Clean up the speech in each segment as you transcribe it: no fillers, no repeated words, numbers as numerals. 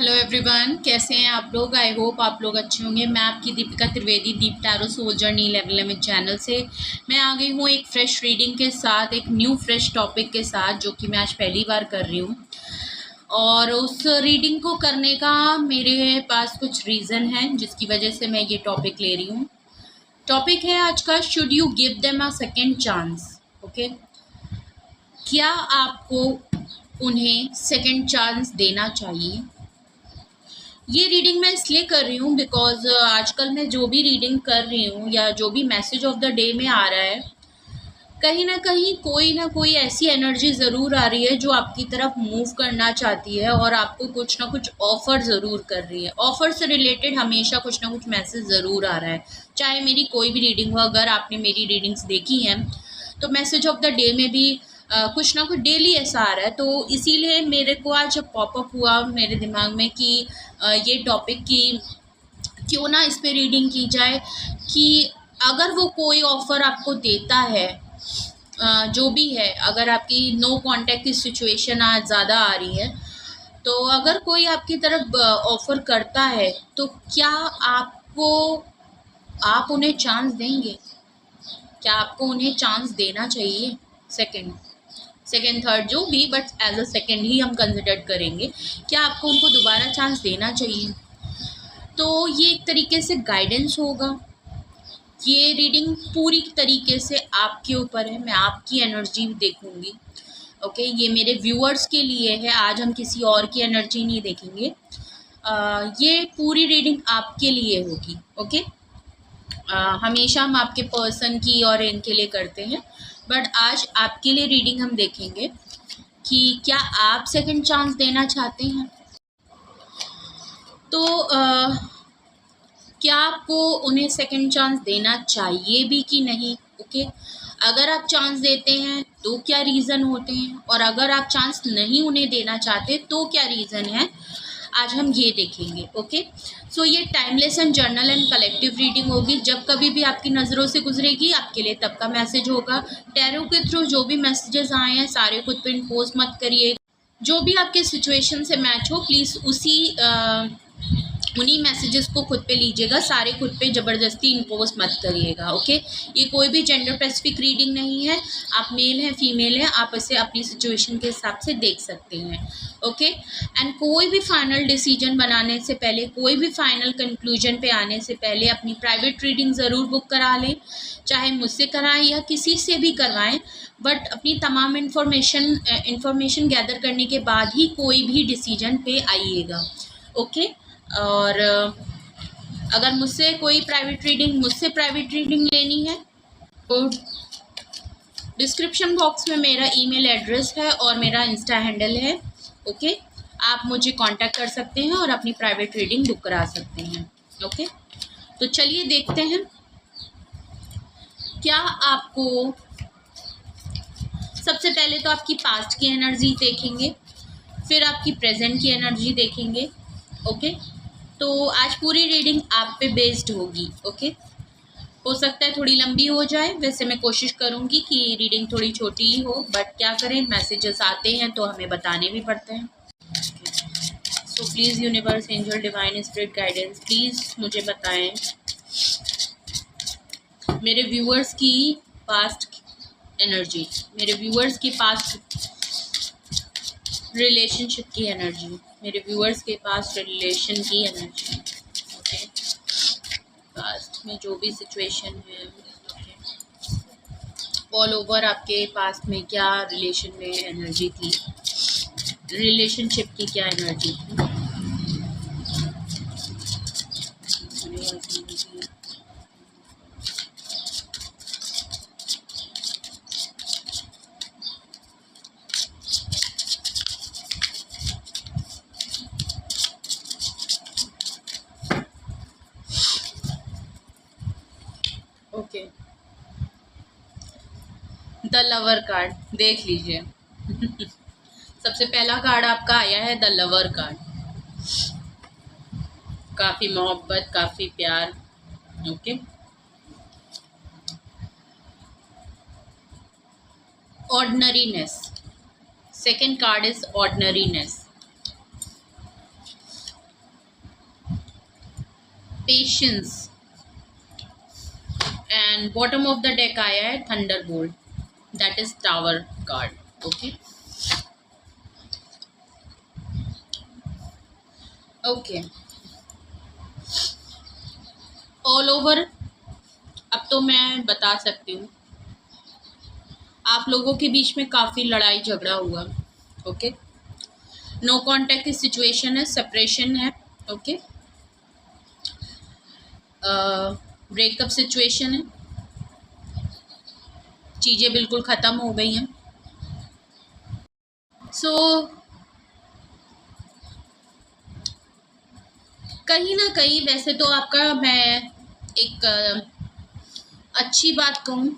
Hello everyone, कैसे हैं आप लोग। आई होप आप लोग अच्छे होंगे। मैं आपकी दीपिका त्रिवेदी, दीप टैरो सोल जर्नी 11 चैनल से मैं आ गई हूँ एक फ्रेश रीडिंग के साथ, एक न्यू फ्रेश टॉपिक के साथ, जो कि मैं आज पहली बार कर रही हूँ। और उस रीडिंग को करने का मेरे पास कुछ रीज़न है जिसकी वजह से मैं ये टॉपिक ले रही हूँ। टॉपिक है आज का, should you give them a second chance. Okay, क्या आपको उन्हें सेकेंड चांस देना चाहिए। ये रीडिंग मैं इसलिए कर रही हूँ बिकॉज आजकल मैं जो भी रीडिंग कर रही हूँ या जो भी मैसेज ऑफ द डे में आ रहा है, कहीं ना कोई ऐसी एनर्जी ज़रूर आ रही है जो आपकी तरफ मूव करना चाहती है और आपको कुछ ना कुछ ऑफ़र ज़रूर कर रही है। ऑफ़र से रिलेटेड हमेशा कुछ ना कुछ मैसेज ज़रूर आ रहा है, चाहे मेरी कोई भी रीडिंग हो। अगर आपने मेरी रीडिंग्स देखी हैं तो मैसेज ऑफ द डे में भी कुछ ना कुछ डेली ऐसा आ रहा है। तो इसीलिए मेरे को आज पॉपअप हुआ मेरे दिमाग में कि ये टॉपिक की क्यों ना इस पे रीडिंग की जाए कि अगर वो कोई ऑफ़र आपको देता है, जो भी है, अगर आपकी नो कांटेक्ट की सिचुएशन आज ज़्यादा आ रही है, तो अगर कोई आपकी तरफ ऑफ़र करता है तो क्या आप उन्हें चांस देंगे। क्या आपको उन्हें चांस देना चाहिए। सेकेंड थर्ड जो भी, बट एज अ सेकेंड ही हम कंसिडर करेंगे। क्या आपको उनको दोबारा चांस देना चाहिए। तो ये एक तरीके से गाइडेंस होगा। ये रीडिंग पूरी तरीके से आपके ऊपर है, मैं आपकी एनर्जी देखूंगी। ओके, ये मेरे व्यूअर्स के लिए है, आज हम किसी और की एनर्जी नहीं देखेंगे। ये पूरी रीडिंग आपके लिए होगी। ओके, हमेशा हम आपके पर्सन की और इनके लिए करते हैं, बट आज आपके लिए रीडिंग हम देखेंगे कि क्या आप सेकंड चांस देना चाहते हैं। तो क्या आपको उन्हें सेकंड चांस देना चाहिए भी कि नहीं। ओके, अगर आप चांस देते हैं तो क्या रीज़न होते हैं, और अगर आप चांस नहीं उन्हें देना चाहते तो क्या रीज़न है, आज हम ये देखेंगे। ओके, सो ये timeless and journal and collective reading होगी। जब कभी भी आपकी नज़रों से गुजरेगी आपके लिए तब का मैसेज होगा। टैरो के थ्रू जो भी मैसेजेस आए हैं सारे खुद पे इम्पोज मत करिए। जो भी आपके सिचुएशन से मैच हो प्लीज़ उन्हीं मैसेजेस को खुद पे लीजिएगा, सारे खुद पे ज़बरदस्ती इम्पोज मत करिएगा। ओके, ये कोई भी जेंडर स्पेसिफिक रीडिंग नहीं है। आप मेल हैं फीमेल हैं, आप इसे अपनी सिचुएशन के हिसाब से देख सकते हैं। ओके, एंड कोई भी फाइनल डिसीजन बनाने से पहले, कोई भी फाइनल कंक्लूजन पे आने से पहले अपनी प्राइवेट रीडिंग ज़रूर बुक करा लें, चाहे मुझसे कराएं या किसी से भी करवाएं, बट अपनी तमाम इन्फॉर्मेशन गैदर करने के बाद ही कोई भी डिसीजन पे आइएगा। ओके, और अगर मुझसे प्राइवेट रीडिंग लेनी है तो डिस्क्रिप्शन बॉक्स में मेरा ईमेल एड्रेस है और मेरा इंस्टा हैंडल है। ओके, आप मुझे कांटेक्ट कर सकते हैं और अपनी प्राइवेट रीडिंग बुक करा सकते हैं। ओके, तो चलिए देखते हैं क्या आपको। सबसे पहले तो आपकी पास्ट की एनर्जी देखेंगे, फिर आपकी प्रेजेंट की एनर्जी देखेंगे। ओके, तो आज पूरी रीडिंग आप पे बेस्ड होगी। ओके, हो सकता है थोड़ी लंबी हो जाए, वैसे मैं कोशिश करूँगी कि रीडिंग थोड़ी छोटी ही हो, बट क्या करें, मैसेजेस आते हैं तो हमें बताने भी पड़ते हैं। So please universe, angel, divine spirit guidance, please मुझे बताएं मेरे व्यूअर्स की पास्ट एनर्जी, मेरे व्यूअर्स की पास्ट रिलेशनशिप की एनर्जी, मेरे व्यूअर्स के पास रिलेशन की एनर्जी। ओके, पास्ट में जो भी सिचुएशन है, ऑल ओवर आपके पास्ट में क्या रिलेशन में एनर्जी थी, रिलेशनशिप की क्या एनर्जी थी। ओके, द लवर कार्ड देख लीजिए। सबसे पहला कार्ड आपका आया है द लवर कार्ड। काफ़ी मोहब्बत, काफ़ी प्यार। Okay, ordinariness, second card is ordinariness. Patience. And bottom of the deck आया है thunderbolt, that is tower card. Okay okay, all over अब तो मैं बता सकती हूँ आप लोगों के बीच में काफ़ी लड़ाई झगड़ा हुआ। ओके, नो कांटेक्ट की सिचुएशन है, सेपरेशन है। ओके, ब्रेकअप सिचुएशन है, चीज़ें बिल्कुल ख़त्म हो गई हैं। सो कहीं ना कहीं वैसे तो आपका, मैं एक अच्छी बात कहूँ,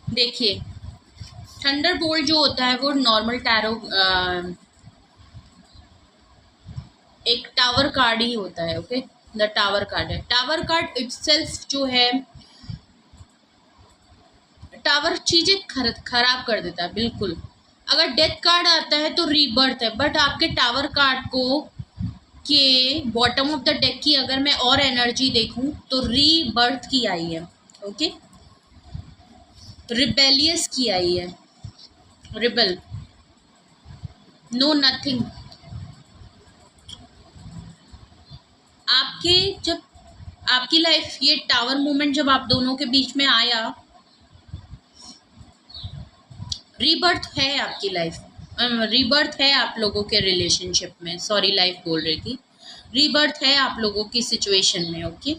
देखिए थंडरबोल्ट जो होता है वो नॉर्मल टैरो एक टावर कार्ड ही होता है। ओके, द टावर कार्ड है। टावर कार्ड इटसेल्फ जो है, टावर चीजें खराब कर देता है बिल्कुल। अगर डेथ कार्ड आता है तो रीबर्थ है, बट आपके टावर कार्ड को के बॉटम ऑफ द डेक की अगर मैं और एनर्जी देखूं तो रीबर्थ की आई है। ओके, रिबेलियस की आई है, रिबल, नो नथिंग। आपके जब आपकी लाइफ, ये टावर मूवमेंट जब आप दोनों के बीच में आया, रीबर्थ है आपकी लाइफ, रीबर्थ है आप लोगों के रिलेशनशिप में, सॉरी लाइफ बोल रही थी, रीबर्थ है आप लोगों की सिचुएशन में। ओके,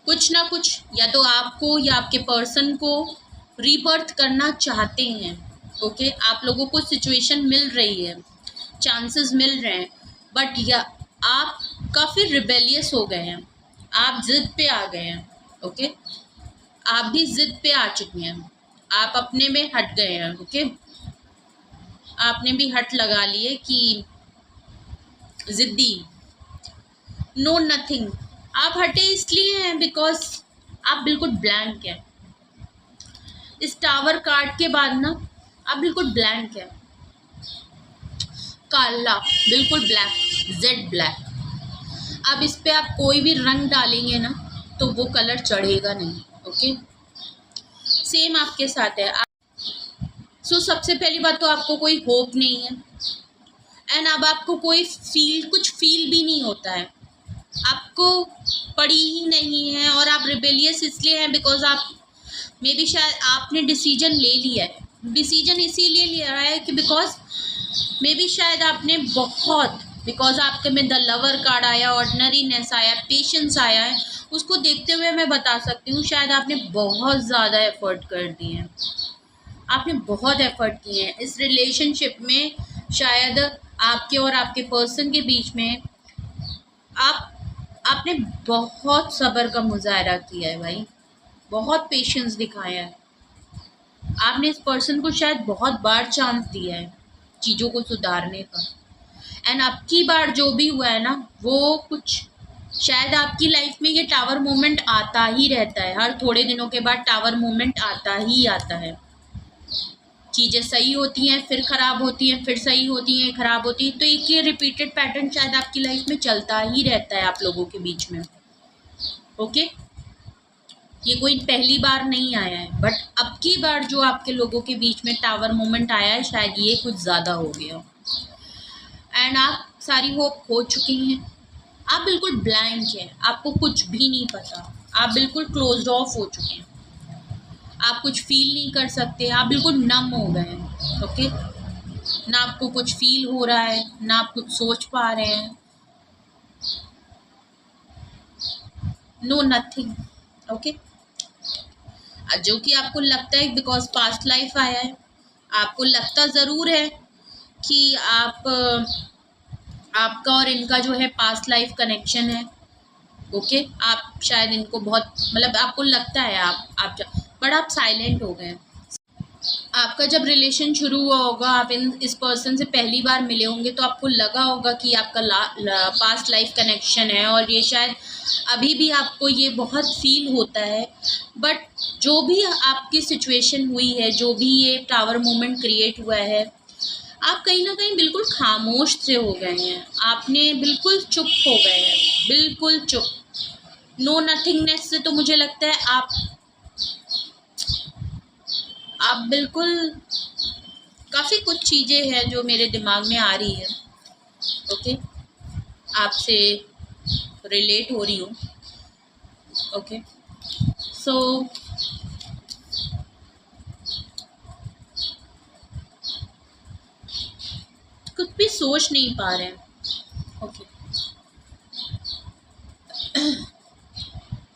कुछ ना कुछ या तो आपको या आपके पर्सन को रीबर्थ करना चाहते हैं। ओके, आप लोगों को सिचुएशन मिल रही है, चांसेस मिल रहे हैं, बट या आप काफ़ी रिबेलियस हो गए हैं, आप जिद पे आ गए हैं। ओके, आप भी जिद पे आ चुके हैं, आप अपने में हट गए हैं। ओके, आपने भी हट लगा लिए कि जिद्दी, नो नथिंग। आप हटे इसलिए हैं बिकॉज आप बिल्कुल ब्लैंक हैं। इस टावर कार्ड के बाद ना आप बिल्कुल ब्लैंक हैं, काला, बिल्कुल ब्लैक, जेड ब्लैक। अब इस पे आप कोई भी रंग डालेंगे ना तो वो कलर चढ़ेगा नहीं। ओके, सेम आपके साथ है। सो सबसे पहली बात तो आपको कोई होप नहीं है, एंड अब आपको कोई कुछ फील भी नहीं होता है, आपको पड़ी ही नहीं है। और आप रिबेलियस इसलिए हैं बिकॉज आप मे बी शायद आपने डिसीजन ले लिया है। डिसीजन इसीलिए लिया है कि बिकॉज मे बी शायद आपने बहुत, बिकॉज आपके में द लवर कार्ड आया, ऑर्डिनरीनेस आया, पेशेंस आया है, उसको देखते हुए मैं बता सकती हूँ शायद आपने बहुत ज़्यादा एफर्ट कर दिए हैं, आपने बहुत एफर्ट किए हैं इस रिलेशनशिप में। शायद आपके और आपके पर्सन के बीच में आपने बहुत सब्र का मुजाहरा किया है भाई, बहुत पेशेंस दिखाया है। आपने इस पर्सन को शायद बहुत बार चांस दिया है चीज़ों को सुधारने का, एंड अब की बार जो भी हुआ है ना, वो कुछ शायद आपकी लाइफ में ये टावर मोमेंट आता ही रहता है, हर थोड़े दिनों के बाद टावर मोमेंट आता ही आता है। चीज़ें सही होती हैं, फिर ख़राब होती हैं, फिर सही होती हैं, ख़राब होती हैं, तो एक ये रिपीटेड पैटर्न शायद आपकी लाइफ में चलता ही रहता है आप लोगों के बीच में। ओके, ये कोई पहली बार नहीं आया है, बट अब की बार जो आपके लोगों के बीच में टावर मोमेंट आया है शायद ये कुछ ज़्यादा हो गया, एंड आप सारी होप खो चुकी हैं, आप बिल्कुल ब्लैंक हैं, आपको कुछ भी नहीं पता, आप बिल्कुल क्लोज्ड ऑफ हो चुके हैं, आप कुछ फील नहीं कर सकते, आप बिल्कुल नम हो गए हैं। ओके, ना आपको कुछ फील हो रहा है, ना आप कुछ सोच पा रहे हैं, नो नथिंग। ओके, जो कि आपको लगता है बिकॉज पास्ट लाइफ आया है, आपको लगता ज़रूर है कि आपका और इनका जो है पास्ट लाइफ कनेक्शन है। ओके, आप शायद इनको बहुत, मतलब आपको लगता है आप बट आप साइलेंट हो गए। आपका जब रिलेशन शुरू हुआ होगा, आप इस पर्सन से पहली बार मिले होंगे तो आपको लगा होगा कि आपका पास्ट लाइफ कनेक्शन है, और ये शायद अभी भी आपको ये बहुत फील होता है। बट जो भी आपकी सिचुएशन हुई है, जो भी ये टावर मोमेंट क्रिएट हुआ है, आप कहीं ना कहीं बिल्कुल खामोश से हो गए हैं, आपने बिल्कुल चुप हो गए हैं, बिल्कुल चुप। नो नथिंगनेस से तो मुझे लगता है आप बिल्कुल, काफ़ी कुछ चीज़ें हैं जो मेरे दिमाग में आ रही है। ओके, आपसे रिलेट हो रही हूँ। ओके, सो कुछ भी सोच नहीं पा रहे हैं। ओके,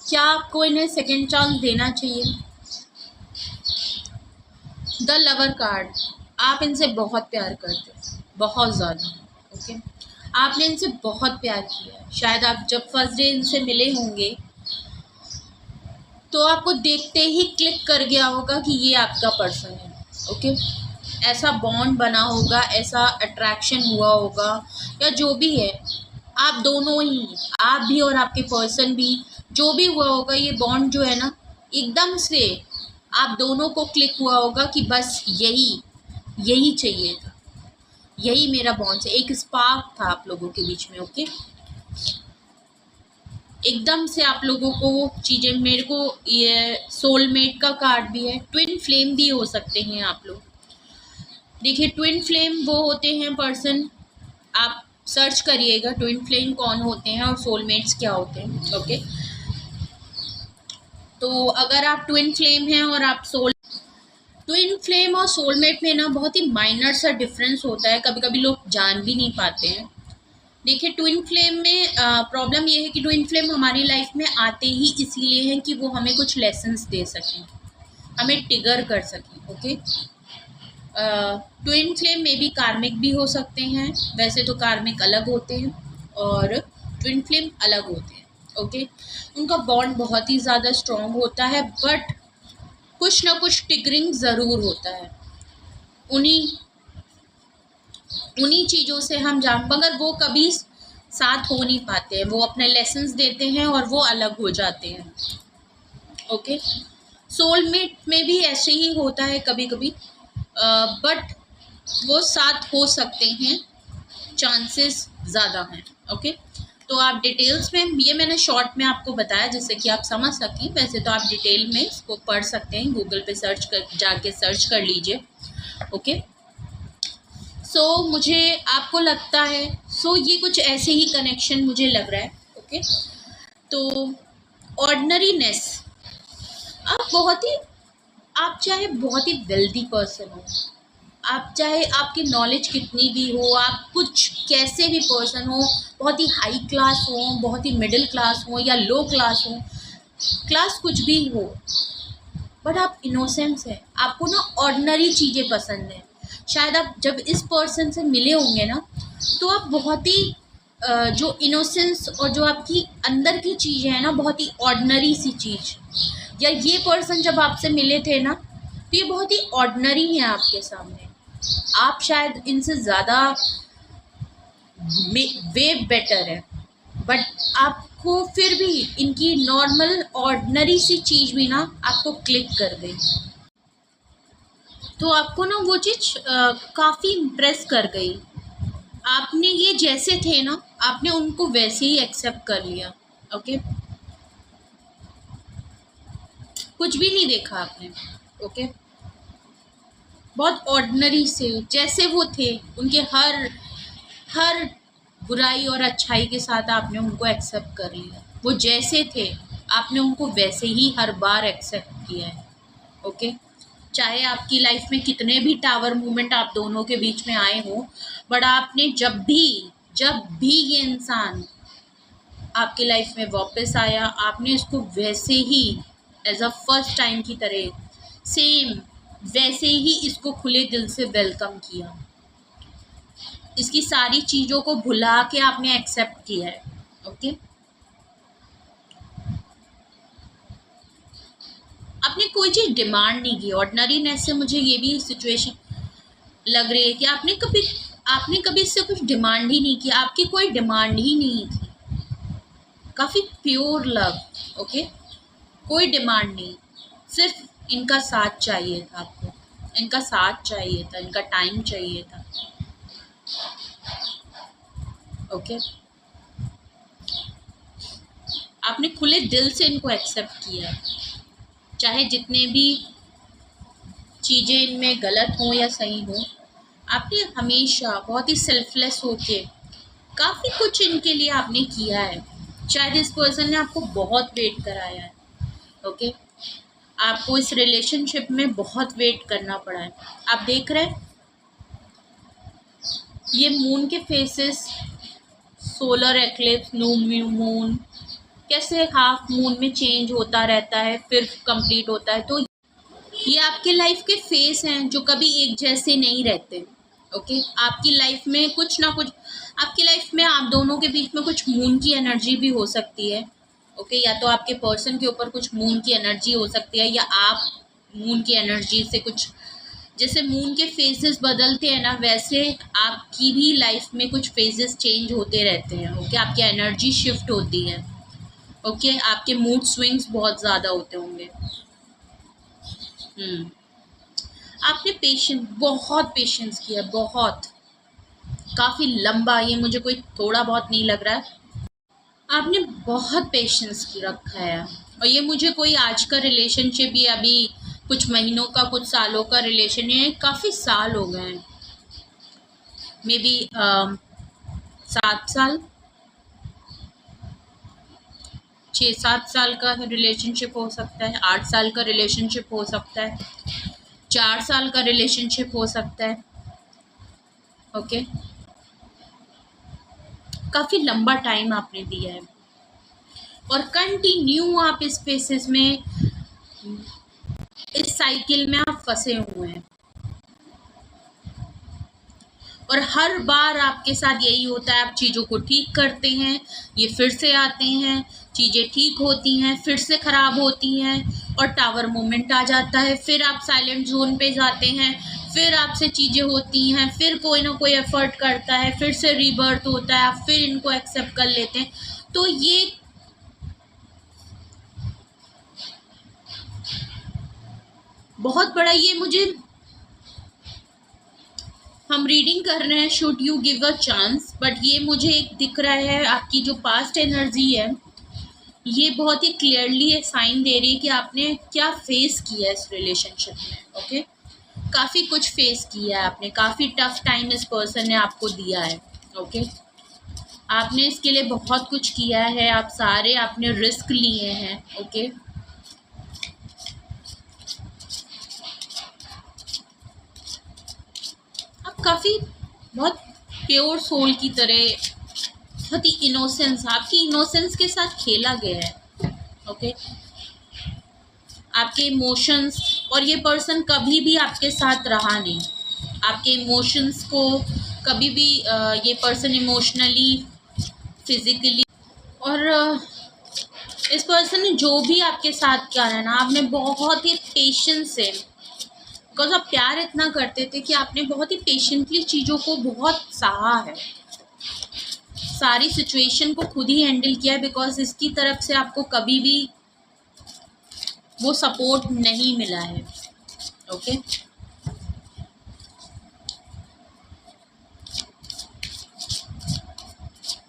क्या आपको इन्हें सेकंड चांस देना चाहिए? द लवर कार्ड, आप इनसे बहुत प्यार करते हो, बहुत ज़्यादा। ओके, आपने इनसे बहुत प्यार किया। शायद आप जब फर्स्ट डे इनसे मिले होंगे तो आपको देखते ही क्लिक कर गया होगा कि ये आपका पर्सन है। ओके, ऐसा बॉन्ड बना होगा, ऐसा अट्रैक्शन हुआ होगा, या जो भी है, आप दोनों ही, आप भी और आपके पर्सन भी, जो भी हुआ होगा, ये बॉन्ड जो है ना, एकदम से आप दोनों को क्लिक हुआ होगा कि बस यही यही चाहिए था, यही मेरा बॉन्ड है। एक स्पार्क था आप लोगों के बीच में। ओके, एकदम से आप लोगों को वो चीज़ें, मेरे को ये सोलमेट का कार्ड भी है, ट्विन फ्लेम भी हो सकते हैं आप लोग। देखिए, ट्विन फ्लेम वो होते हैं पर्सन, आप सर्च करिएगा ट्विन फ्लेम कौन होते हैं और सोलमेट्स क्या होते हैं। ओके, तो अगर आप ट्विन फ्लेम हैं और आप ट्विन फ्लेम और सोलमेट में ना बहुत ही माइनर सा डिफरेंस होता है, कभी कभी लोग जान भी नहीं पाते हैं। देखिए, ट्विन फ्लेम में प्रॉब्लम ये है कि ट्विन फ्लेम हमारी लाइफ में आते ही इसीलिए हैं कि वो हमें कुछ लेसन्स दे सकें, हमें ट्रिगर कर सकें। ओके, ट्विन फ्लेम में भी कार्मिक भी हो सकते हैं, वैसे तो कार्मिक अलग होते हैं और ट्विन फ्लेम अलग होते हैं। ओके, उनका बॉन्ड बहुत ही ज़्यादा स्ट्रॉन्ग होता है, बट कुछ ना कुछ ट्रिगरिंग ज़रूर होता है। उन्हीं उन्हीं चीज़ों से हम जान, मगर वो कभी साथ हो नहीं पाते हैं, वो अपने लेसन्स देते हैं और वो अलग हो जाते हैं। ओके, सोलमेट में भी ऐसे ही होता है कभी कभी, बट वो साथ हो सकते हैं, चांसेस ज़्यादा हैं। ओके, तो आप डिटेल्स में, ये मैंने शॉर्ट में आपको बताया जिससे कि आप समझ सकें, वैसे तो आप डिटेल में इसको पढ़ सकते हैं, गूगल पे जाके सर्च कर लीजिए। ओके, सो मुझे आपको लगता है, ये कुछ ऐसे ही कनेक्शन मुझे लग रहा है। ओके, तो ऑर्डिनरीनेस, आप चाहे बहुत ही वेल्दी पर्सन हो, आप चाहे आपकी नॉलेज कितनी भी हो, आप कुछ कैसे भी पर्सन हो, बहुत ही हाई क्लास हो, बहुत ही मिडिल क्लास हो या लो क्लास हो, क्लास कुछ भी हो, बट आप इनोसेंस है, आपको ना ऑर्डिनरी चीज़ें पसंद है। शायद आप जब इस पर्सन से मिले होंगे ना, तो आप बहुत ही जो इनोसेंस और जो आपकी अंदर की चीज़ है ना, बहुत ही ऑर्डिनरी सी चीज़, या ये पर्सन जब आपसे मिले थे ना, तो ये बहुत ही ऑर्डिनरी है आपके सामने। आप शायद इनसे ज़्यादा वे बेटर है, बट आपको फिर भी इनकी नॉर्मल ऑर्डिनरी सी चीज़ भी ना आपको क्लिक कर गई, तो आपको ना वो चीज़ काफ़ी इम्प्रेस कर गई। आपने ये जैसे थे ना, आपने उनको वैसे ही एक्सेप्ट कर लिया। ओके, कुछ भी नहीं देखा आपने। ओके, बहुत ऑर्डिनरी से जैसे वो थे, उनके हर हर बुराई और अच्छाई के साथ आपने उनको एक्सेप्ट कर लिया। वो जैसे थे आपने उनको वैसे ही हर बार एक्सेप्ट किया है। ओके, चाहे आपकी लाइफ में कितने भी टावर मूवमेंट आप दोनों के बीच में आए हों, बट आपने जब भी ये इंसान आपकी लाइफ में वापस आया, आपने इसको वैसे ही एज अ फर्स्ट टाइम की तरह सेम वैसे ही इसको खुले दिल से वेलकम किया। इसकी सारी चीज़ों को भुला के आपने एक्सेप्ट किया है। ओके, आपने कोई चीज़ डिमांड नहीं की। ऑर्डिनरीनेस से मुझे ये भी सिचुएशन लग रही है कि आपने कभी इससे कुछ डिमांड ही नहीं की, आपकी कोई डिमांड ही नहीं थी। काफ़ी प्योर लव। ओके, कोई डिमांड नहीं, सिर्फ इनका साथ चाहिए था आपको, इनका साथ चाहिए था, इनका टाइम चाहिए था। ओके, आपने खुले दिल से इनको एक्सेप्ट किया है, चाहे जितने भी चीज़ें इनमें गलत हो या सही हो। आपने हमेशा बहुत ही सेल्फलेस होके काफ़ी कुछ इनके लिए आपने किया है। शायद इस पर्सन ने आपको बहुत वेट कराया है। ओके, आपको इस रिलेशनशिप में बहुत वेट करना पड़ा है। आप देख रहे हैं ये मून के faces, solar eclipse, new moon कैसे हाफ मून में चेंज होता रहता है, फिर कंप्लीट होता है। तो ये आपके लाइफ के फेस हैं जो कभी एक जैसे नहीं रहते। ओके, आपकी लाइफ में कुछ ना कुछ, आपकी लाइफ में आप दोनों के बीच में कुछ मून की एनर्जी भी हो सकती है। ओके, या तो आपके पर्सन के ऊपर कुछ मून की एनर्जी हो सकती है, या आप मून की एनर्जी से कुछ, जैसे मून के फेजेस बदलते हैं ना, वैसे आपकी भी लाइफ में कुछ फेजेस चेंज होते रहते हैं। ओके, आपकी एनर्जी शिफ्ट होती है। ओके, आपके मूड स्विंग्स बहुत ज़्यादा होते होंगे। आपने बहुत पेशेंस किया, बहुत, काफ़ी लंबा, ये मुझे कोई थोड़ा बहुत नहीं लग रहा है। आपने बहुत पेशेंस की रखा है, और ये मुझे कोई आज का रिलेशनशिप, ये अभी कुछ महीनों का, कुछ सालों का रिलेशन है, काफ़ी साल हो गए हैं, मे बी 7 साल, 6-7 साल का रिलेशनशिप हो सकता है, 8 साल का रिलेशनशिप हो सकता है, 4 साल का रिलेशनशिप हो सकता है। ओके, काफ़ी लंबा टाइम आपने दिया है, और कंटिन्यू आप इस फेसेस में, इस साइकिल में आप फंसे हुए हैं, और हर बार आपके साथ यही होता है। आप चीज़ों को ठीक करते हैं, ये फिर से आते हैं, चीज़ें ठीक होती हैं, फिर से ख़राब होती हैं, और टावर मोमेंट आ जाता है, फिर आप साइलेंट जोन पे जाते हैं, फिर आपसे चीज़ें होती हैं, फिर कोई ना कोई एफर्ट करता है, फिर से रीबर्थ होता है, आप फिर इनको एक्सेप्ट कर लेते हैं। तो ये बहुत बड़ा, ये मुझे, हम रीडिंग कर रहे हैं should you give a chance, but ये मुझे एक दिख रहा है, आपकी जो पास्ट एनर्जी है ये बहुत ही क्लियरली साइन दे रही है कि आपने क्या फेस किया है इस रिलेशनशिप में। ओके, काफ़ी कुछ फेस किया है आपने, काफ़ी टफ टाइम इस पर्सन ने आपको दिया है। ओके, आपने इसके लिए बहुत कुछ किया है, आप सारे आपने रिस्क लिए हैं। ओके, आप काफ़ी बहुत प्योर सोल की तरह, बहुत ही इनोसेंस, आपकी इनोसेंस के साथ खेला गया है। ओके, आपके इमोशंस, और ये पर्सन कभी भी आपके साथ रहा नहीं, आपके इमोशंस को कभी भी ये पर्सन इमोशनली, फिजिकली, और इस पर्सन ने जो भी आपके साथ किया है ना, आपने बहुत ही पेशेंस से, बिकॉज आप प्यार इतना करते थे कि आपने बहुत ही पेशेंटली चीज़ों को बहुत सहा है, सारी सिचुएशन को खुद ही हैंडल किया है, बिकॉज इसकी तरफ से आपको कभी भी वो सपोर्ट नहीं मिला है। ओके,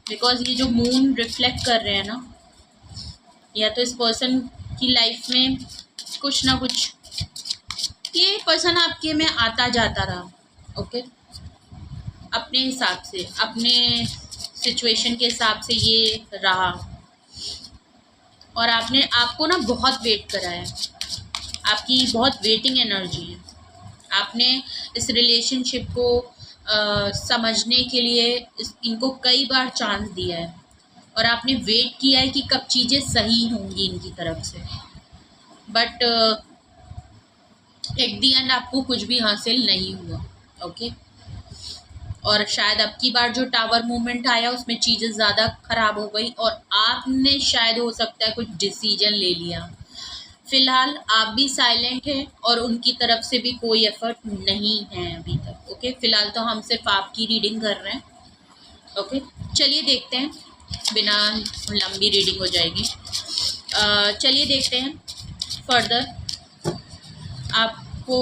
बिकॉज ये जो मून रिफ्लेक्ट कर रहे हैं ना, या तो इस पर्सन की लाइफ में कुछ ना कुछ, ये पर्सन आपके में आता जाता रहा। ओके, अपने हिसाब से, अपने सिचुएशन के हिसाब से ये रहा, और आपने, आपको ना बहुत वेट करा है, आपकी बहुत वेटिंग एनर्जी है। आपने इस रिलेशनशिप को समझने के लिए इनको कई बार चांस दिया है, और आपने वेट किया है कि कब चीज़ें सही होंगी इनकी तरफ से, बट एट दी एंड आपको कुछ भी हासिल नहीं हुआ। ओके, और शायद अब की बार जो टावर मूवमेंट आया उसमें चीज़ें ज़्यादा ख़राब हो गई, और आपने शायद हो सकता है कुछ डिसीजन ले लिया। फ़िलहाल आप भी साइलेंट हैं, और उनकी तरफ से भी कोई एफर्ट नहीं है अभी तक। ओके, फ़िलहाल तो हम सिर्फ आपकी रीडिंग कर रहे हैं। ओके, चलिए देखते हैं, बिना लंबी रीडिंग हो जाएगी। चलिए देखते हैं फर्दर आपको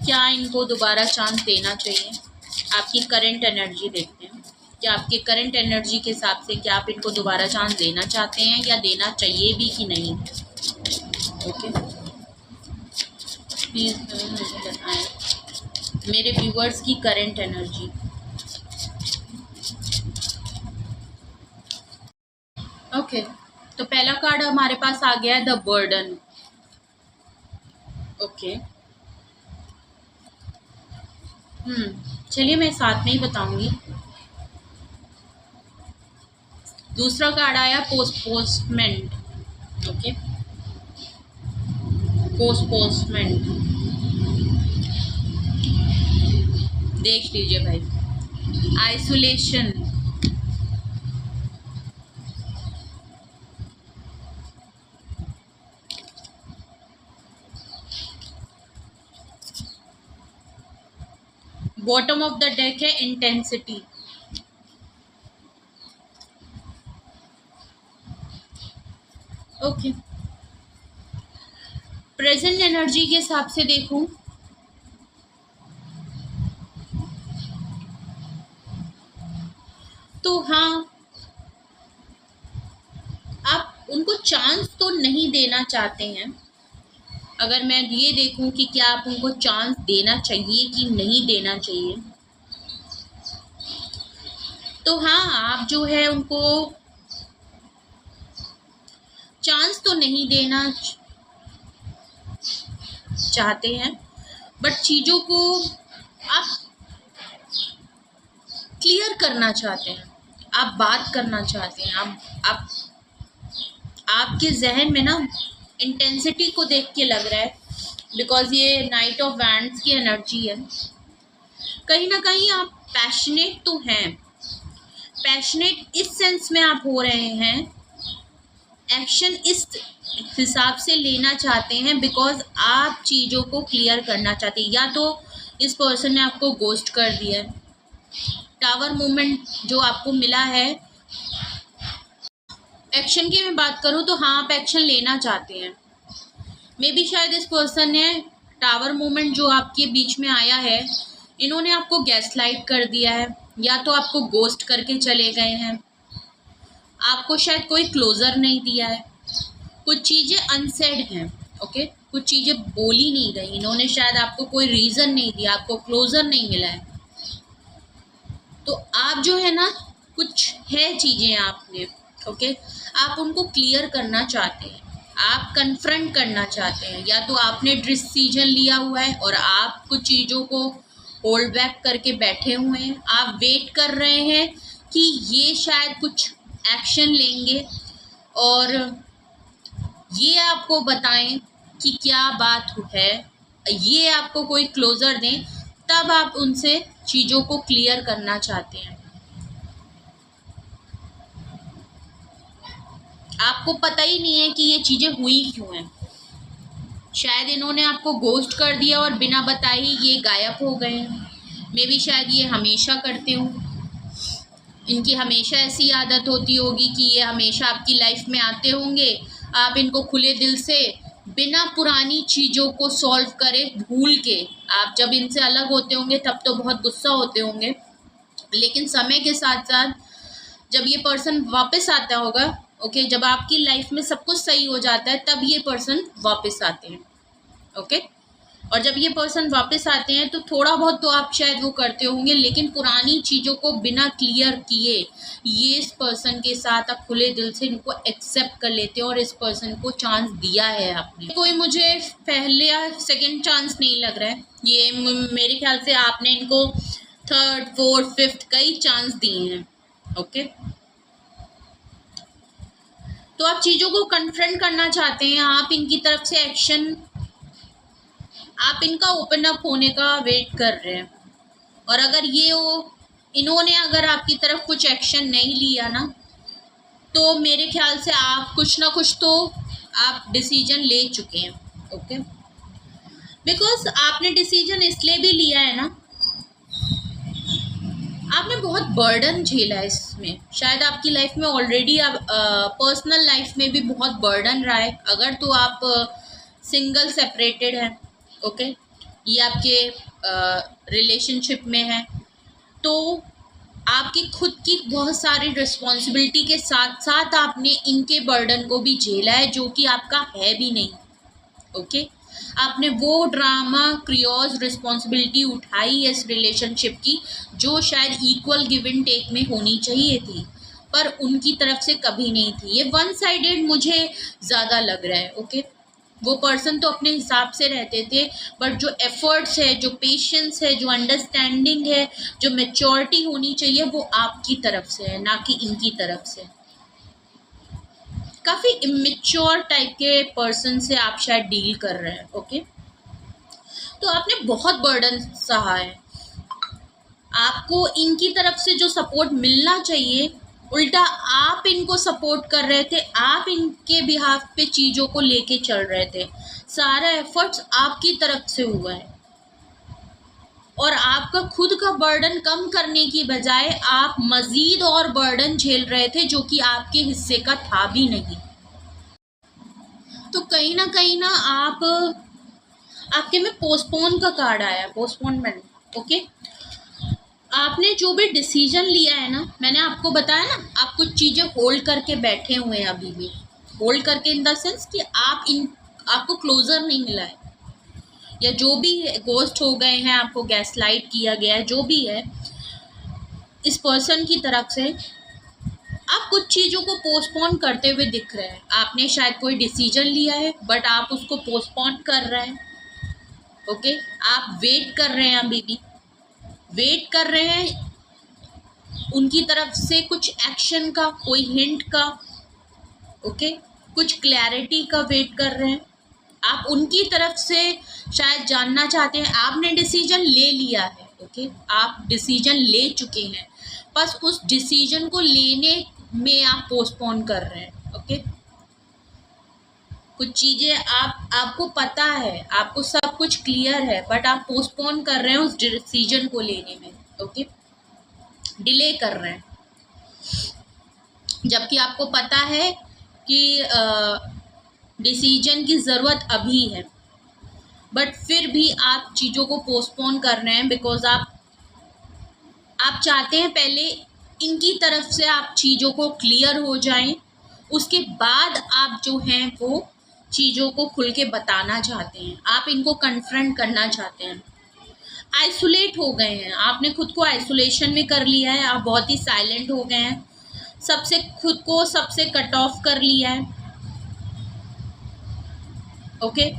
क्या इनको दोबारा चांस देना चाहिए। आपकी करंट एनर्जी देखते हैं। क्या आपके करंट एनर्जी के हिसाब से क्या आप इनको दोबारा चांस देना चाहते हैं या देना चाहिए भी कि नहीं। ओके, प्लीज़ मुझे बताएं मेरे व्यूअर्स की करंट एनर्जी। ओके, तो पहला कार्ड हमारे पास आ गया है द बर्डन। ओके, चलिए मैं साथ में ही बताऊंगी। दूसरा कार्ड आया पोस्टपोस्टमेंट। ओके, पोस्टपोस्टमेंट देख लीजिए भाई। Isolation, bottom of the deck है इंटेंसिटी। ओके, प्रेजेंट एनर्जी के हिसाब से देखूं तो हाँ, आप उनको चांस तो नहीं देना चाहते हैं। अगर मैं ये देखूं कि क्या आप उनको चांस देना चाहिए कि नहीं देना चाहिए, तो हाँ, आप जो है उनको चांस तो नहीं देना चाहते हैं, बट चीज़ों को आप क्लियर करना चाहते हैं, आप बात करना चाहते हैं। आप आपके जहन में ना इंटेंसिटी को देख के लग रहा है, बिकॉज ये नाइट ऑफ वैंड्स की एनर्जी है। कहीं ना कहीं आप पैशनेट तो हैं, पैशनेट इस सेंस में आप हो रहे हैं, एक्शन इस हिसाब से लेना चाहते हैं बिकॉज आप चीज़ों को क्लियर करना चाहते हैं। या तो इस पर्सन ने आपको गोस्ट कर दिया है, टावर मूवमेंट जो आपको मिला है। एक्शन की मैं बात करूं तो हाँ, आप एक्शन लेना चाहते हैं। मे बी शायद इस पर्सन ने टावर मूवमेंट जो आपके बीच में आया है, इन्होंने आपको गैसलाइट कर दिया है या तो आपको गोस्ट करके चले गए हैं, आपको शायद कोई क्लोजर नहीं दिया है, कुछ चीज़ें अनसेड हैं। ओके, कुछ चीज़ें बोली नहीं गई, इन्होंने शायद आपको कोई रीज़न नहीं दिया, आपको क्लोजर नहीं मिला है। तो आप जो है ना, कुछ है चीज़ें आपने, ओके, आप उनको क्लियर करना चाहते हैं, आप कन्फ्रंट करना चाहते हैं। या तो आपने डिसीजन लिया हुआ है और आप कुछ चीज़ों को होल्ड बैक करके बैठे हुए हैं, आप वेट कर रहे हैं कि ये शायद कुछ एक्शन लेंगे और ये आपको बताएं कि क्या बात है, ये आपको कोई क्लोजर दें, तब आप उनसे चीज़ों को क्लियर करना चाहते हैं। आपको पता ही नहीं है कि ये चीज़ें हुई क्यों हैं, शायद इन्होंने आपको गोस्ट कर दिया और बिना बताए ही ये गायब हो गए हैं। मे बी शायद ये हमेशा करते हों, इनकी हमेशा ऐसी आदत होती होगी कि ये हमेशा आपकी लाइफ में आते होंगे, आप इनको खुले दिल से बिना पुरानी चीज़ों को सॉल्व करे भूल के, आप जब इनसे अलग होते होंगे तब तो बहुत गुस्सा होते होंगे, लेकिन समय के साथ साथ जब ये पर्सन वापस आता होगा, ओके, जब आपकी लाइफ में सब कुछ सही हो जाता है तब ये पर्सन वापस आते हैं। ओके, और जब ये पर्सन वापस आते हैं तो थोड़ा बहुत तो आप शायद वो करते होंगे, लेकिन पुरानी चीज़ों को बिना क्लियर किए ये इस पर्सन के साथ आप खुले दिल से इनको एक्सेप्ट कर लेते हो और इस पर्सन को चांस दिया है आपने। कोई मुझे पहले या सेकंड चांस नहीं लग रहा है, ये मेरे ख्याल से आपने इनको थर्ड, फोर्थ, फिफ्थ कई चांस दिए हैं। ओके, तो आप चीज़ों को कन्फ्रंट करना चाहते हैं, आप इनकी तरफ से एक्शन, आप इनका ओपन अप होने का वेट कर रहे हैं। और अगर इन्होंने अगर आपकी तरफ कुछ एक्शन नहीं लिया ना, तो मेरे ख्याल से आप कुछ ना कुछ तो आप डिसीजन ले चुके हैं। ओके, बिकॉज आपने डिसीजन इसलिए भी लिया है ना, आपने बहुत बर्डन झेला है इसमें, शायद आपकी लाइफ में ऑलरेडी आप पर्सनल लाइफ में भी बहुत बर्डन रहा है। अगर तो आप सिंगल सेपरेटेड हैं, ओके, ये आपके रिलेशनशिप में है, तो आपकी खुद की बहुत सारी रिस्पॉन्सिबिलिटी के साथ साथ आपने इनके बर्डन को भी झेला है जो कि आपका है भी नहीं। ओके, आपने वो ड्रामा क्रियोज रिस्पॉन्सिबिलिटी उठाई है इस रिलेशनशिप की जो शायद इक्वल गिव एंड टेक में होनी चाहिए थी, पर उनकी तरफ से कभी नहीं थी। ये वन साइडेड मुझे ज़्यादा लग रहा है। ओके, वो पर्सन तो अपने हिसाब से रहते थे, बट जो एफर्ट्स है, जो पेशेंस है, जो अंडरस्टैंडिंग है, जो मैच्योरिटी होनी चाहिए, वो आपकी तरफ से है, ना कि इनकी तरफ से। काफ़ी इमेच्योर टाइप के पर्सन से आप शायद डील कर रहे हैं। ओके, तो आपने बहुत बर्डन सहा है। आपको इनकी तरफ से जो सपोर्ट मिलना चाहिए, उल्टा आप इनको सपोर्ट कर रहे थे, आप इनके बिहाफ पे चीज़ों को लेके चल रहे थे। सारा एफर्ट्स आपकी तरफ से हुआ है और आपका खुद का बर्डन कम करने की बजाय आप मज़ीद और बर्डन झेल रहे थे जो कि आपके हिस्से का था भी नहीं। तो कहीं ना आपके में पोस्टपोन का कार्ड आया, पोस्टपोनमेंट। ओके, आपने जो भी डिसीजन लिया है ना, मैंने आपको बताया ना, आप कुछ चीज़ें होल्ड करके बैठे हुए हैं अभी भी। होल्ड करके इन द सेंस कि आपको क्लोजर नहीं मिला है, या जो भी गोस्ट हो गए हैं, आपको गैसलाइट किया गया है, जो भी है इस पर्सन की तरफ से, आप कुछ चीज़ों को पोस्टपोन करते हुए दिख रहे हैं। आपने शायद कोई डिसीजन लिया है बट आप उसको पोस्टपोन कर रहे हैं। ओके, आप वेट कर रहे हैं, अभी भी वेट कर रहे हैं उनकी तरफ से कुछ एक्शन का, कोई हिंट का। ओके, कुछ क्लैरिटी का वेट कर रहे हैं। आप उनकी तरफ से शायद जानना चाहते हैं। आपने डिसीजन ले लिया है। ओके, आप डिसीजन ले चुके हैं, बस उस डिसीजन को लेने में आप पोस्टपोन कर रहे हैं। ओके, कुछ चीज़ें आपको पता है, आपको सब कुछ क्लियर है, बट आप पोस्टपोन कर रहे हैं उस डिसीजन को लेने में। ओके, डिले कर रहे हैं, जबकि आपको पता है कि डिसीजन की ज़रूरत अभी है, बट फिर भी आप चीज़ों को पोस्टपोन कर रहे हैं बिकॉज आप चाहते हैं पहले इनकी तरफ से आप चीज़ों को क्लियर हो जाएं, उसके बाद आप जो हैं वो चीज़ों को खुल के बताना चाहते हैं, आप इनको कन्फ्रंट करना चाहते हैं। आइसोलेट हो गए हैं, आपने खुद को आइसोलेशन में कर लिया है, आप बहुत ही साइलेंट हो गए हैं, खुद को सबसे कट ऑफ कर लिया है। ओके,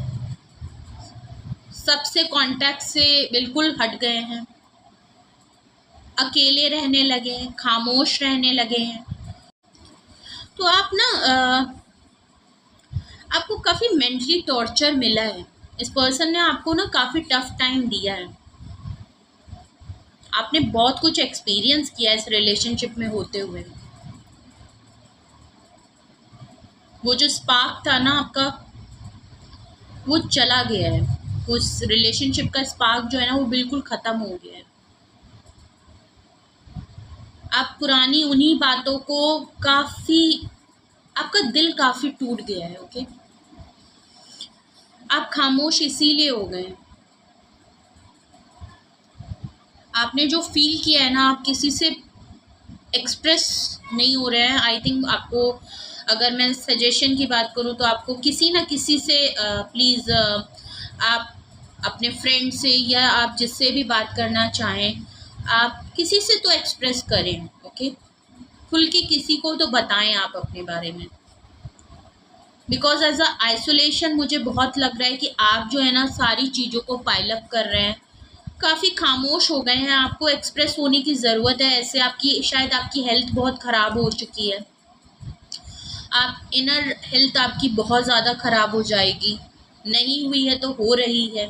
सबसे कांटेक्ट से बिल्कुल हट गए हैं, अकेले रहने लगे हैं, खामोश रहने लगे हैं। तो आप ना आपको काफ़ी मेंटली टॉर्चर मिला है। इस पर्सन ने आपको ना काफ़ी टफ टाइम दिया है। आपने बहुत कुछ एक्सपीरियंस किया इस रिलेशनशिप में होते हुए। वो जो स्पार्क था ना आपका, वो चला गया है। उस रिलेशनशिप का स्पार्क जो है ना, वो बिल्कुल ख़त्म हो गया है। आप पुरानी उन्हीं बातों को आपका दिल काफ़ी टूट गया है। ओके, आप खामोश इसीलिए हो गए। आपने जो फील किया है ना, आप किसी से एक्सप्रेस नहीं हो रहे हैं। आई थिंक आपको, अगर मैं सजेशन की बात करूं तो आपको किसी ना किसी से प्लीज़ आप अपने फ्रेंड से या आप जिससे भी बात करना चाहें, आप किसी से तो एक्सप्रेस करें। ओके, खुल के किसी को तो बताएं आप अपने बारे में, बिकॉज एज अ आइसोलेशन मुझे बहुत लग रहा है कि आप जो है ना सारी चीज़ों को पाइल अप कर रहे हैं, काफ़ी खामोश हो गए हैं। आपको एक्सप्रेस होने की ज़रूरत है। ऐसे शायद आपकी हेल्थ बहुत ख़राब हो चुकी है, आप इनर हेल्थ आपकी बहुत ज़्यादा ख़राब हो जाएगी, नहीं हुई है तो हो रही है।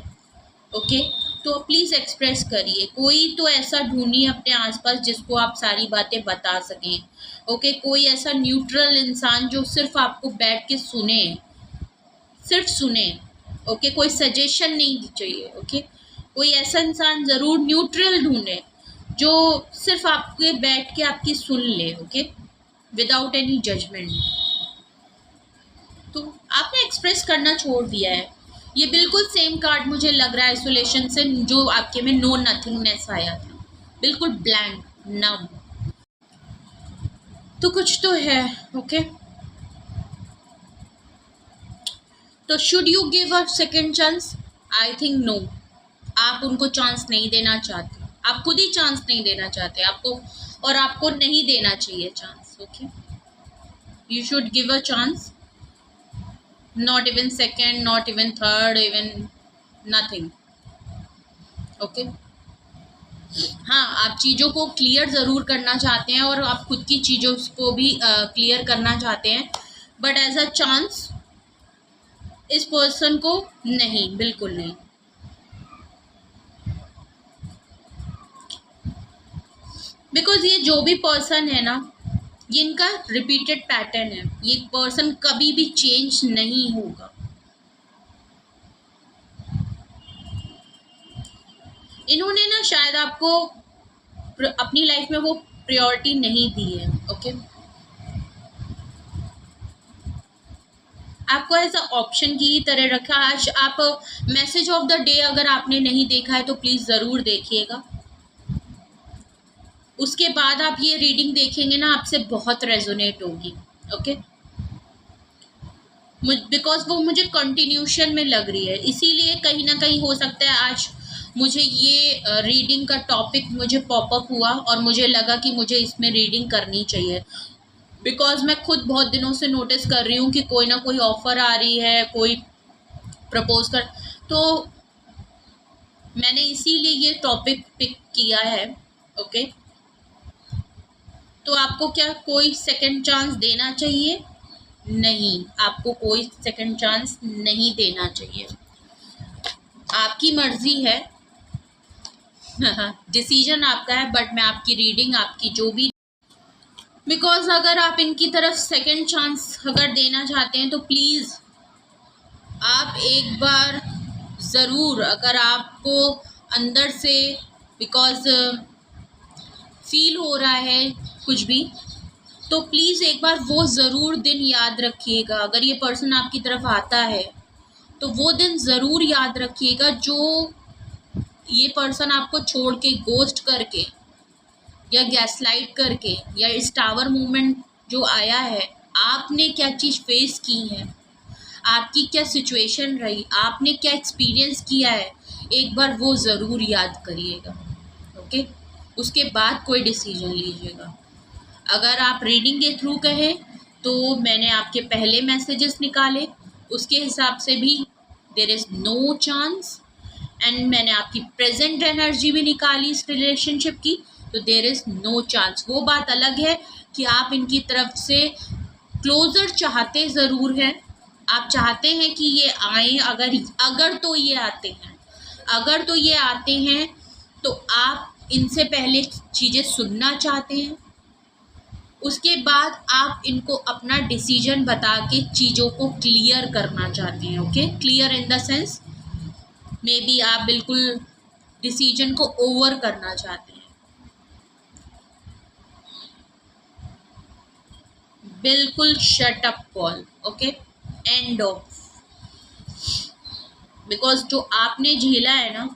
ओके, तो प्लीज़ एक्सप्रेस करिए। कोई तो ऐसा ढूंढिए अपने आसपास जिसको आप सारी बातें बता सकें। ओके, कोई ऐसा न्यूट्रल इंसान जो सिर्फ आपको बैठ के सुने, सिर्फ सुने। ओके, कोई सजेशन नहीं चाहिए। ओके, कोई ऐसा इंसान ज़रूर न्यूट्रल ढूंढे जो सिर्फ आपके बैठ के आपकी सुन ले। Okay, without any judgement. तो आपने एक्सप्रेस करना छोड़ दिया है। ये बिल्कुल सेम कार्ड मुझे लग रहा है आइसोलेशन से, जो आपके में नो नथिंगनेस आया था, बिल्कुल ब्लैंक, नम। तो कुछ तो है। ओके, तो should you give a second chance? I think no. आप उनको चांस नहीं देना चाहते, आप खुद ही चांस नहीं देना चाहते आपको, और आपको नहीं देना चाहिए chance. Okay, you should give a chance, not even second, not even third, even nothing. Okay, हाँ, आप चीज़ों को क्लियर ज़रूर करना चाहते हैं और आप खुद की चीज़ों को भी क्लियर करना चाहते हैं, बट एज अ चांस इस पर्सन को नहीं, बिल्कुल नहीं। बिकॉज ये जो भी पर्सन है ना, ये इनका रिपीटेड पैटर्न है, ये पर्सन कभी भी चेंज नहीं होगा। इन्होंने ना शायद आपको अपनी लाइफ में वो प्रायोरिटी नहीं दी है। ओके, आपको ऐसा ऑप्शन की तरह रखा। आज आप मैसेज ऑफ द डे अगर आपने नहीं देखा है तो प्लीज़ ज़रूर देखिएगा। उसके बाद आप ये रीडिंग देखेंगे ना, आपसे बहुत रेजोनेट होगी। ओके, बिकॉज वो मुझे कंटिन्यूशन में लग रही है, इसीलिए कहीं ना कहीं हो सकता है आज मुझे ये रीडिंग का टॉपिक मुझे पॉपअप हुआ और मुझे लगा कि मुझे इसमें रीडिंग करनी चाहिए। बिकॉज मैं खुद बहुत दिनों से नोटिस कर रही हूँ कि कोई ना कोई ऑफ़र आ रही है, कोई प्रपोज कर, तो मैंने इसीलिए ये टॉपिक पिक किया है। ओके, तो आपको क्या कोई सेकंड चांस देना चाहिए? नहीं, आपको कोई सेकंड चांस नहीं देना चाहिए। आपकी मर्जी है, डिसीजन आपका है, बट मैं आपकी रीडिंग, आपकी जो भी, बिकॉज अगर आप इनकी तरफ सेकंड चांस अगर देना चाहते हैं तो प्लीज़ आप एक बार ज़रूर, अगर आपको अंदर से बिकॉज फील हो रहा है कुछ भी, तो प्लीज़ एक बार वो ज़रूर दिन याद रखिएगा। अगर ये पर्सन आपकी तरफ आता है तो वो दिन ज़रूर याद रखिएगा जो ये पर्सन आपको छोड़ के, गोस्ट करके या गैसलाइट करके या इस टावर मूवमेंट जो आया है, आपने क्या चीज़ फेस की है, आपकी क्या सिचुएशन रही, आपने क्या एक्सपीरियंस किया है, एक बार वो ज़रूर याद करिएगा। ओके, उसके बाद कोई डिसीजन लीजिएगा। अगर आप रीडिंग के थ्रू कहें तो मैंने आपके पहले मैसेजेस निकाले, उसके हिसाब से भी there is no chance, and मैंने आपकी प्रेजेंट एनर्जी भी निकाली इस रिलेशनशिप की, तो देयर इज़ नो चांस। वो बात अलग है कि आप इनकी तरफ से क्लोजर चाहते ज़रूर हैं, आप चाहते हैं कि ये आए, अगर तो ये आते हैं, अगर तो ये आते हैं तो आप इनसे पहले चीज़ें सुनना चाहते हैं, उसके बाद आप इनको अपना डिसीजन बता के चीज़ों को क्लियर करना चाहते हैं। Okay, clear in the sense may be आप बिल्कुल डिसीजन को ओवर करना चाहते हैं, बिल्कुल shut up call. Okay, end of. Because जो आपने झेला है ना,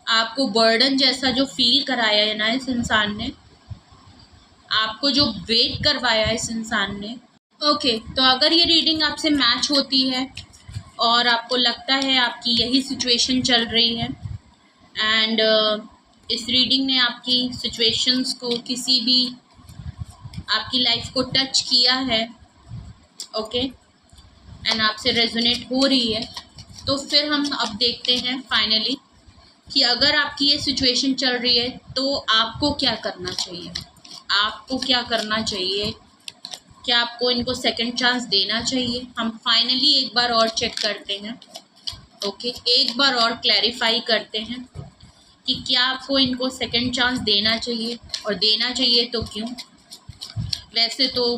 आपको बर्डन जैसा जो फील कराया है ना इस इंसान ने, आपको जो वेट करवाया है इस इंसान ने। ओके, तो अगर ये रीडिंग आपसे मैच होती है और आपको लगता है आपकी यही सिचुएशन चल रही है एंड इस रीडिंग ने आपकी सिचुएशंस को, किसी भी आपकी लाइफ को टच किया है, ओके, एंड आपसे रेजोनेट हो रही है, तो फिर हम अब देखते हैं फाइनली कि अगर आपकी ये सिचुएशन चल रही है तो आपको क्या करना चाहिए। आपको क्या करना चाहिए? क्या आपको इनको सेकंड चांस देना चाहिए? हम फाइनली एक बार और चेक करते हैं। ओके, एक बार और क्लैरिफाई करते हैं कि क्या आपको इनको सेकंड चांस देना चाहिए, और देना चाहिए तो क्यों। वैसे तो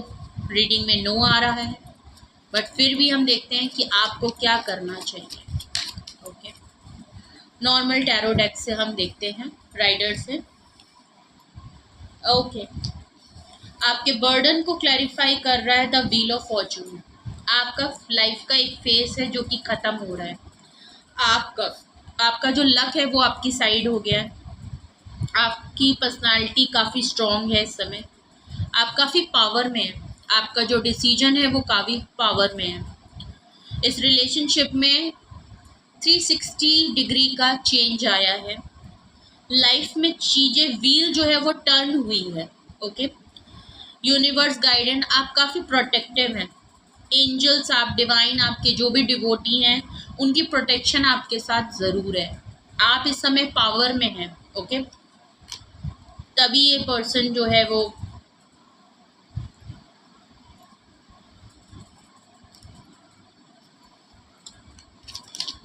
रीडिंग में नो आ रहा है, बट फिर भी हम देखते हैं कि आपको क्या करना चाहिए। ओके, नॉर्मल टैरो डेक से हम देखते हैं, राइडर से। ओके, आपके बर्डन को क्लैरिफाई कर रहा है द व्हील ऑफ फॉर्चून। आपका लाइफ का एक फेस है जो कि ख़त्म हो रहा है। आपका जो लक है वो आपकी साइड हो गया है। आपकी पर्सनालिटी काफ़ी स्ट्रॉन्ग है इस समय। आप काफ़ी पावर में हैं, आपका जो डिसीजन है वो काफ़ी पावर में है। इस रिलेशनशिप में 360 डिग्री का चेंज आया है, लाइफ में चीज़ें व्हील जो है वो टर्न हुई है। ओके, यूनिवर्स गाइडेंस, आप काफ़ी प्रोटेक्टिव हैं। एंजल्स, आप डिवाइन, आपके जो भी डिवोटी हैं उनकी प्रोटेक्शन आपके साथ ज़रूर है। आप इस समय पावर में हैं। ओके, तभी ये पर्सन जो है वो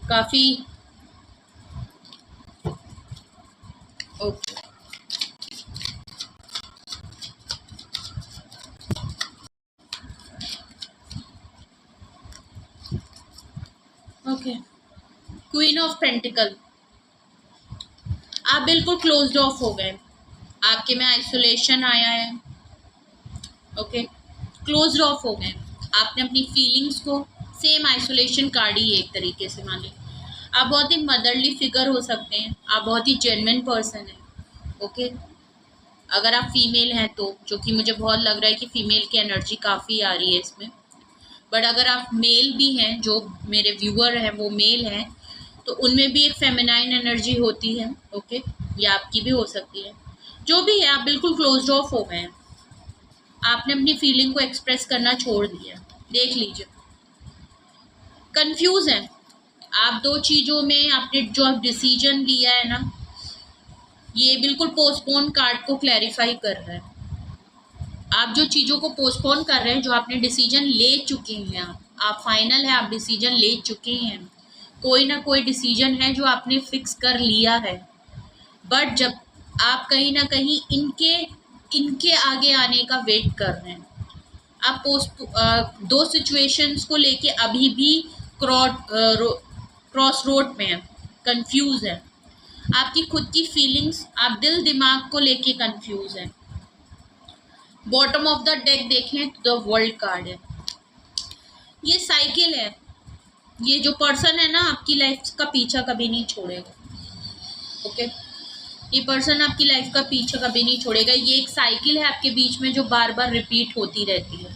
काफ़ी okay okay queen of pentacle, आप बिल्कुल क्लोज्ड ऑफ हो गए, आपके में आइसोलेशन आया है। ओके, क्लोज्ड ऑफ हो गए, आपने अपनी फीलिंग्स को सेम आइसोलेशन काटी है एक तरीके से। मान ली आप बहुत ही मदरली फिगर हो सकते हैं, आप बहुत ही जेन्युइन पर्सन हैं। ओके, अगर आप फीमेल हैं तो, जो कि मुझे बहुत लग रहा है कि फीमेल की एनर्जी काफ़ी आ रही है इसमें, बट अगर आप मेल भी हैं, जो मेरे व्यूअर हैं वो मेल हैं, तो उनमें भी एक फेमिनाइन एनर्जी होती है। ओके, ये आपकी भी हो सकती है। जो भी है, आप बिल्कुल क्लोज्ड ऑफ हो गए हैं, आपने अपनी फीलिंग को एक्सप्रेस करना छोड़ दिया। देख लीजिए, कंफ्यूज हैं आप दो चीज़ों में। आपने जो आप डिसीजन लिया है ना, ये बिल्कुल पोस्टपोन कार्ड को क्लैरिफाई कर रहा है। आप जो चीज़ों को पोस्टपोन कर रहे हैं, जो आपने डिसीजन ले चुके हैं, आप फाइनल है, आप डिसीजन ले चुके हैं। कोई ना कोई डिसीजन है जो आपने फिक्स कर लिया है, बट जब आप कहीं ना कहीं इनके आगे आने का वेट कर रहे हैं। आप दो सिचुएशंस को लेके अभी भी क्रॉस रोड में है, कंफ्यूज है। आपकी खुद की फीलिंग्स, आप दिल दिमाग को लेके कंफ्यूज है। बॉटम ऑफ द डेक देखें तो द वर्ल्ड कार्ड है। ये साइकिल है, ये जो पर्सन है ना आपकी लाइफ का पीछा कभी नहीं छोड़ेगा। ओके, ये पर्सन आपकी लाइफ का पीछा कभी नहीं छोड़ेगा। ये एक साइकिल है आपके बीच में जो बार बार रिपीट होती रहती है।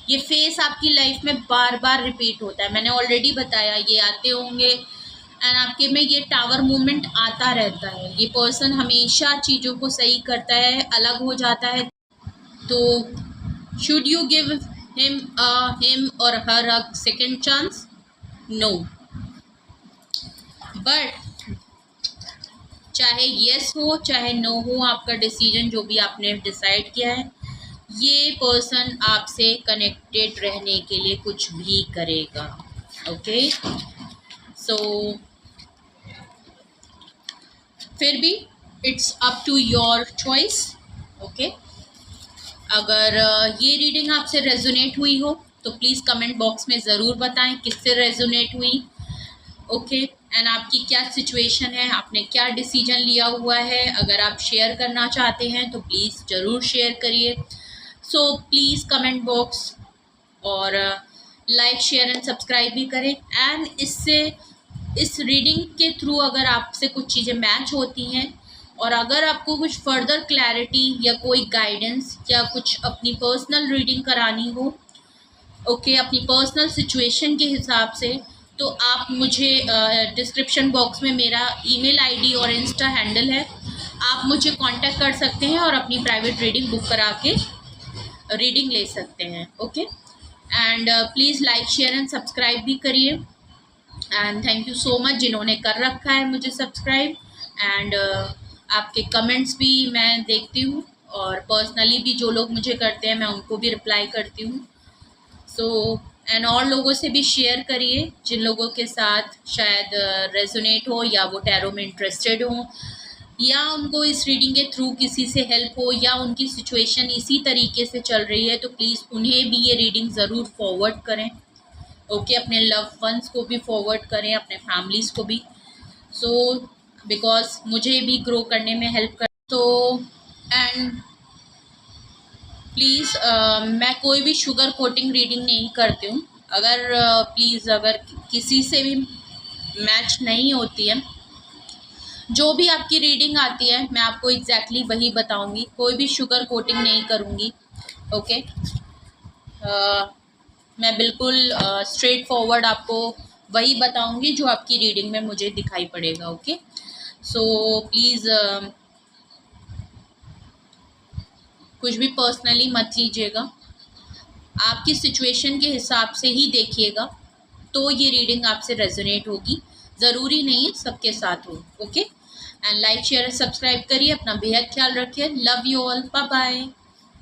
ये फेस आपकी लाइफ में बार बार रिपीट होता है। मैंने ऑलरेडी बताया, ये आते होंगे एंड आपके में ये टावर मूवमेंट आता रहता है। ये पर्सन हमेशा चीज़ों को सही करता है, अलग हो जाता है। तो should you give him or her a second chance? No, but चाहे येस हो चाहे नो हो, आपका डिसीजन जो भी आपने डिसाइड किया है, ये पर्सन आपसे कनेक्टेड रहने के लिए कुछ भी करेगा। ओके, सो फिर भी it's up to your choice. Okay, अगर ये रीडिंग आपसे रेजोनेट हुई हो तो प्लीज़ कमेंट बॉक्स में ज़रूर बताएं किससे रेजोनेट हुई। ओके, एंड आपकी क्या सिचुएशन है, आपने क्या डिसीजन लिया हुआ है। अगर आप शेयर करना चाहते हैं तो प्लीज़ ज़रूर शेयर करिए। सो प्लीज़ कमेंट बॉक्स और लाइक शेयर एंड सब्सक्राइब भी करें। एंड इस रीडिंग के थ्रू अगर आपसे कुछ चीज़ें मैच होती हैं और अगर आपको कुछ फर्दर क्लैरिटी या कोई गाइडेंस या कुछ अपनी पर्सनल रीडिंग करानी हो, ओके, अपनी पर्सनल सिचुएशन के हिसाब से, तो आप मुझे डिस्क्रिप्शन बॉक्स में मेरा ईमेल आईडी और इंस्टा हैंडल है, आप मुझे कांटेक्ट कर सकते हैं और अपनी प्राइवेट रीडिंग बुक करा के रीडिंग ले सकते हैं। Okay, and please like share and subscribe भी करिए। And thank you so much जिन्होंने कर रखा है मुझे सब्सक्राइब। एंड आपके कमेंट्स भी मैं देखती हूँ और पर्सनली भी जो लोग मुझे करते हैं मैं उनको भी रिप्लाई करती हूँ। सो एंड और लोगों से भी शेयर करिए जिन लोगों के साथ शायद रेजोनेट हो या वो टैरो में इंटरेस्टेड हो या उनको इस रीडिंग के थ्रू किसी से हेल्प हो या उनकी सिचुएशन इसी तरीके से चल रही है, तो प्लीज़ उन्हें भी ये रीडिंग ज़रूर फॉरवर्ड करें। ओके, अपने लव वंस को भी फॉरवर्ड करें, अपने फैमिलीज़ को भी। सो बिकॉज मुझे भी ग्रो करने में हेल्प कर। तो एंड प्लीज़ मैं कोई भी शुगर कोटिंग रीडिंग नहीं करती हूँ। अगर प्लीज़ अगर किसी से भी मैच नहीं होती है जो भी आपकी रीडिंग आती है मैं आपको एग्जैक्टली वही बताऊंगी, कोई भी शुगर कोटिंग नहीं करूंगी। ओके, मैं बिल्कुल स्ट्रेट फॉरवर्ड आपको वही बताऊंगी जो आपकी रीडिंग में मुझे दिखाई पड़ेगा। ओके, सो प्लीज़ कुछ भी पर्सनली मत लीजिएगा, आपकी सिचुएशन के हिसाब से ही देखिएगा, तो ये रीडिंग आपसे रेजोनेट होगी। ज़रूरी नहीं है सबके साथ हो। Okay, and like share subscribe करिए, अपना बेहद ख्याल रखिए। Love you all, bye bye.